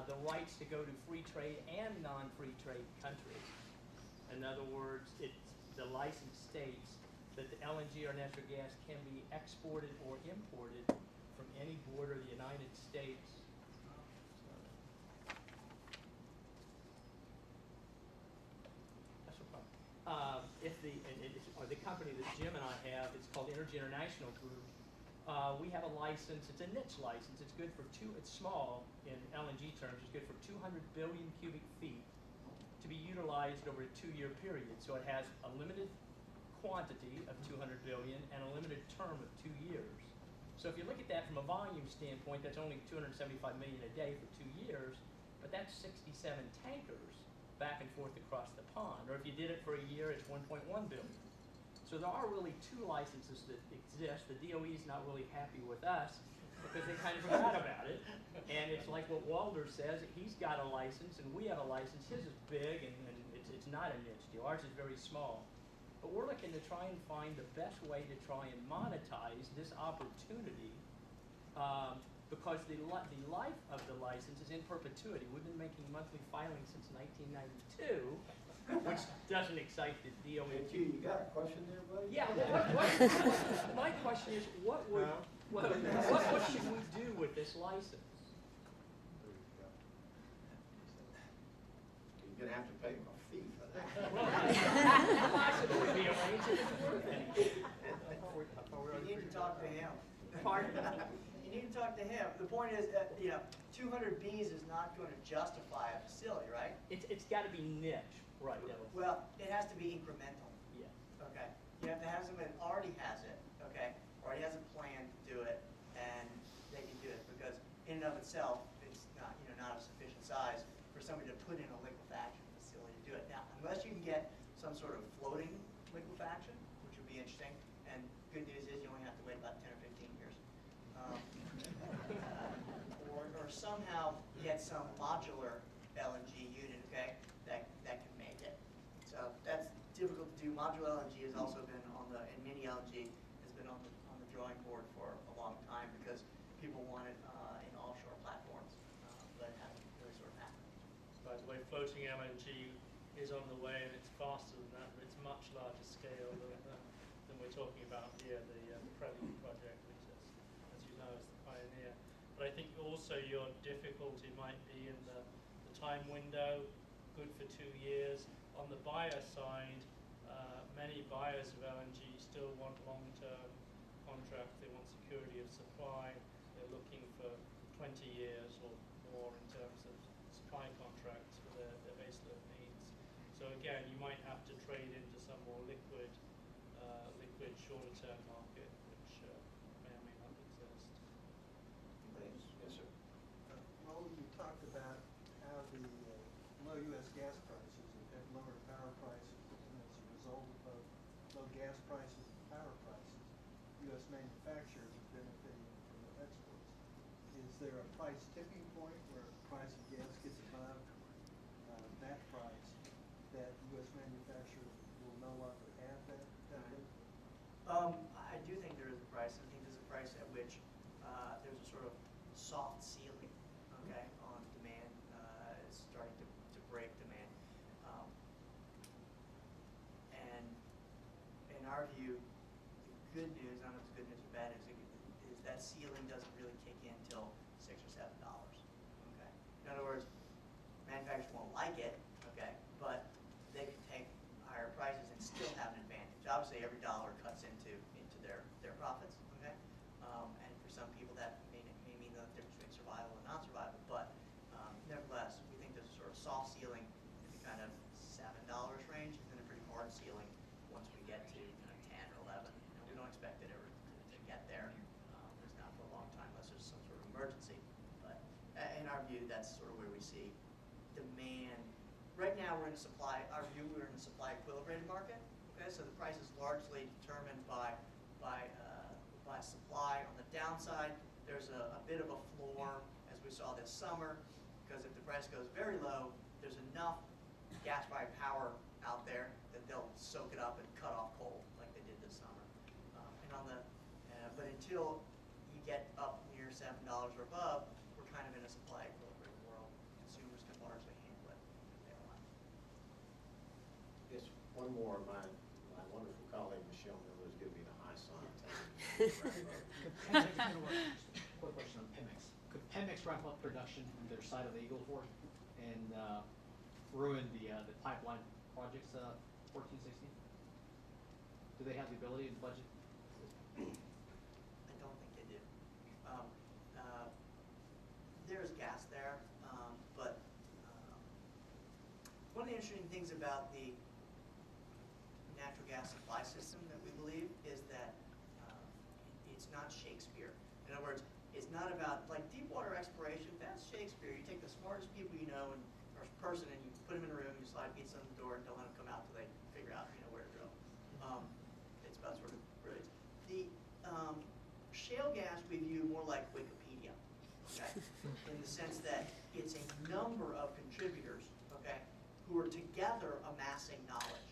the rights to go to free trade and non-free trade countries. In other words, the license states that the LNG or natural gas can be exported or imported from any border of the United States. That's no problem. The company that Jim and I have, it's called Energy International Group. We have a license. It's a niche license. It's good for it's small in LNG terms. It's good for 200 billion cubic feet to be utilized over a 2-year period. So it has a limited quantity of 200 billion and a limited term of 2 years. So if you look at that from a volume standpoint, that's only 275 million a day for 2 years, but that's 67 tankers back and forth across the pond. Or if you did it for a year, it's 1.1 billion. So there are really 2 licenses that exist. The DOE is not really happy with us because they kind of forgot about it. And it's like what Walter says, he's got a license and we have a license. His is big and it's not a niche deal. Ours is very small. But we're looking to try and find the best way to try and monetize this opportunity because the life of the license is in perpetuity. We've been making monthly filings since 1992. Which doesn't excite the DOE. JQ, you got a question there, buddy? Yeah. My question is, what should we do with this license? You're going to have to pay him a fee for that. Possibly be arranged if it's worth it. You need to talk to him. Pardon? You need to talk to him. The point is, 200 Bs is not going to justify a facility, right? It's got to be niche, right? Well, it has to be incremental. Yeah. Okay. You have to have somebody that already has it, okay, or he has a plan to do it, and they can do it because in and of itself, it's not, not of sufficient size for somebody to put in a liquefaction facility to do it. Now, unless you can good news is you only have to wait about 10 or 15 years. Or somehow get some modular LNG unit, okay, that can make it. So that's difficult to do. Modular LNG has also been on the, and mini LNG has been on the drawing board for a long time because people want it in offshore platforms, but it hasn't really sort of happened. By the way, floating LNG is on the way and it's faster than that, but it's much larger scale than we're talking about here. The Prelude project, which is, as you know, is the pioneer. But I think also your difficulty might be in the time window, good for 2 years. On the buyer side, many buyers of LNG still want long-term contracts. They want security of supply. They're looking for 20 years or more in terms of supply contracts for their baseload needs. So again, you might have to trade into some more liquid shorter-term market, which may or may not exist. Please. Yes, sir. Raoul, you talked about how the low U.S. gas prices have lowered power prices, and as a result of low gas prices and power prices, U.S. manufacturers are benefiting from the exports. Is there a price tipping point where the price of gas gets above that price that U.S. manufacturers will no longer have that benefit? I do think there is a price. I think there's a price at which there's a sort of soft ceiling, okay, on demand. It's starting to break demand. And in our view, the good news, I don't know if it's good news or bad news, is that ceiling doesn't really kick in until $6 or $7. Okay. In other words, manufacturers won't like it, okay, but they can take higher prices and still have an advantage. Obviously, every dollar cuts into their profits, okay, and for some people that may mean the difference between survival and non-survival. But nevertheless, we think there's a sort of soft ceiling in the kind of $7 range, and then a pretty hard ceiling once we get to 10 or 11. And we don't expect it ever to get there. At least not for a long time, unless there's some sort of emergency. But in our view, that's sort of where we see demand. Right now, we're in a supply. Our view, we're in a supply equilibrated market. Okay, so the price is largely determined by supply. On the downside, there's a bit of a floor, as we saw this summer, because if the price goes very low, there's enough gas-fired power out there that they'll soak it up and cut off coal, like they did this summer. But until you get up near $7 or above, we're kind of in a supply equilibrated world. Consumers can largely handle it if they want. Yes, one more. My wonderful colleague Michelle Miller is giving me the high sign. Quick question on Pemex. Could Pemex ramp up production from their side of the Eagle Ford and ruin the pipeline projects 1416? Do they have the ability and budget? I don't think they do. There's gas there, but one of the interesting things about the natural gas supply system that we believe is that it's not Shakespeare. In other words, it's not about, like deep water exploration, that's Shakespeare. You take the smartest people you know and or person and you put them in a room, you slide pizza on the door and don't let them come out till they figure out where to drill. It's about sort of brilliance. The shale gas we view more like Wikipedia, okay? In the sense that it's a number of contributors, okay, who are together amassing knowledge,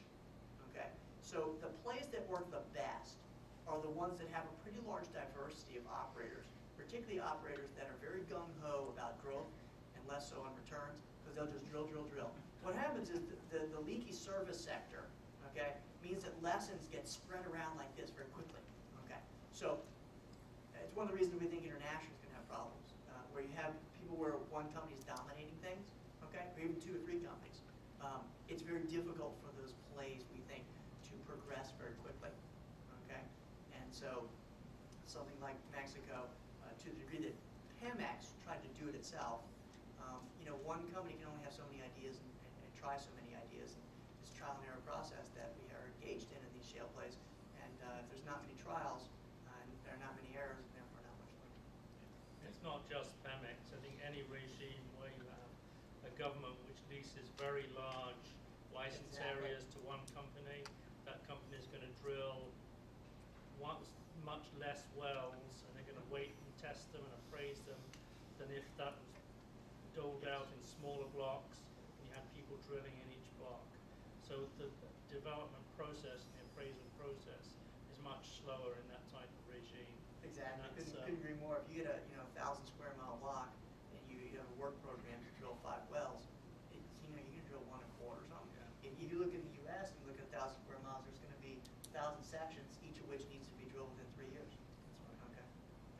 okay? So the plays that work the best are the ones that have a pretty large diversity of operators, particularly operators that are very gung-ho about growth and less so on returns, because they'll just drill, drill, drill. What happens is the leaky service sector, okay, means that lessons get spread around like this very quickly, okay? So it's one of the reasons we think international is going to have problems, where you have people where one company is dominating things, okay, or even 2 or 3 companies. It's very difficult for those plays, we think, to progress very quickly, okay? And so something like Mexico, to the degree that Pemex tried to do it itself, one company can only have so many ideas and try so many ideas. And it's a trial and error process that we are engaged in these shale plays. And if there's not many trials and there are not many errors, and therefore not much learning. It's not just Pemex. I think any regime where you have a government which leases very large license areas to one company, that company is going to drill once much less wells, and they're going to wait and test them and appraise them than if that was doled out in smaller blocks and you had people drilling in each block. So the development process and the appraisal process is much slower in that type of regime. Exactly. And that's, Couldn't agree more. If you get a 1,000 square mile block and you have a work program to drill 5 wells, you can drill 1 a quarter or something. Yeah. If you look at the U.S. and look at 1,000 square miles, there's going to be 1,000 sections, each of which needs to be drilled within 3 years. That's right. Okay.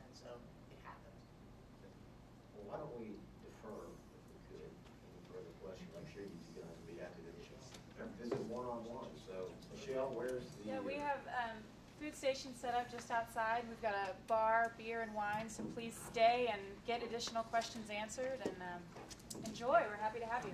And so it happens. Well, why don't we defer, if we could, any further questions? I'm sure you guys would be happy to visit one-on-one. So, Michelle, where's the? Yeah, we have food stations set up just outside. We've got a bar, beer and wine, so please stay and get additional questions answered and enjoy. We're happy to have you.